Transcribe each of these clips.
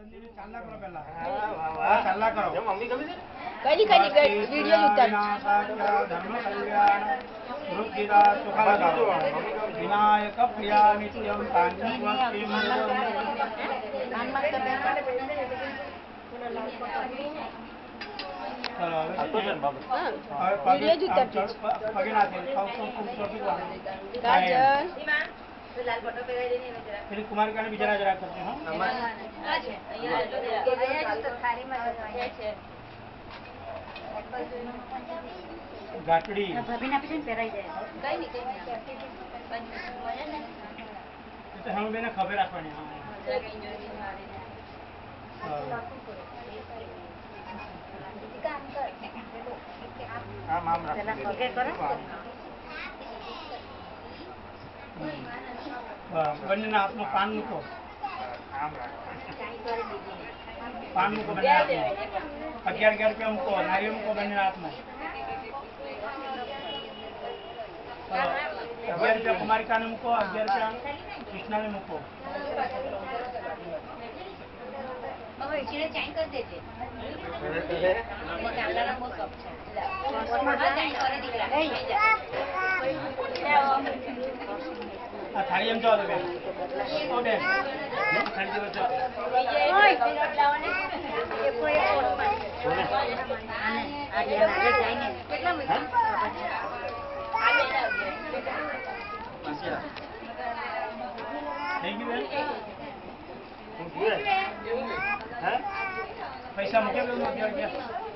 ચાલલા કરો પહેલા. હા ચાલલા કરો. જો મમ્મી ગમી છે કઈ વિડિયો ઉતાર ધર્મ કલ્યાણ વૃદ્ધિદા સુખા લગાવો. વિનાયક પ્રિયા નિત્યમ કાંચન कुमार का बिचारा जरा करते हैं गाटड़ी तो हम बेने खबर रखवानी બંનેના હાથમાં પાન મૂકો પાન મૂકો બંને હાથમાં 11 રૂપિયા મૂકો નારિયેળ મૂકો બંને હાથમાં 11 રૂપિયા કુમારિકાને મૂકો 11 રૂપિયા કૃષ્ણાને મૂકો थाली हम जाओ बेन ओ बेन थाली दे बच्चा ओए ये कोई फोन में आने आगे जाएंगे कितना मिनट आगे जाओगे मासिया थैंक यू बेन हैं पैसा मुके बेन मत क्या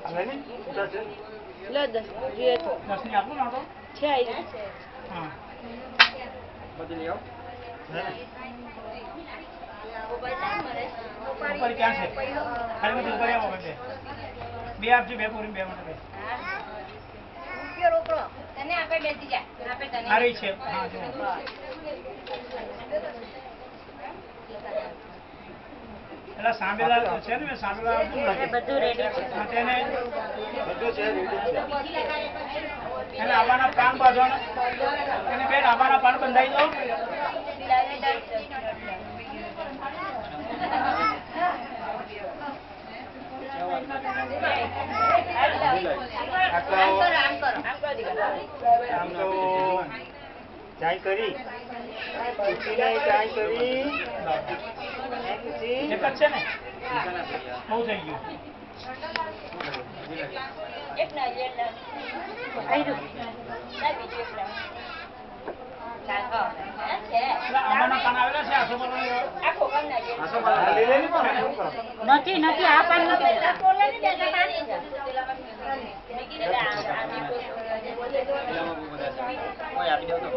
હવે ને 10 લે 10 જોઈએ તો 10 ની આપો ના તો છે આવી હા बदल आओ ऊपर क्या है खाली में ऊपर आओ बेटे बे आप जी बे पूरी बे मत बे रुपया रोकड़ो तने आपे बेटी जा आपे तने आ रही है हां जो એલા સાંભેલા છે ને સાંભેલા બધું રેડી છે તેને બધું છે રેડી છે એને આવાના પાન બાંધવાના એને બેન આવાના પાન બંધાઈ દો ચાય કરી ચાય કરી એક જ છે ને બહુ થઈ ગયું એક ના આયરો ના બીજો એક ચાલો છે આમાંના પાન આવેલા છે આસો પર આખો કામ ના છે આસો પર લઈ લે ની પણ નથી નથી આ પાન નથી કોલે ની બે પાણી છે મેકી દે આ કોઈ આપી દો તો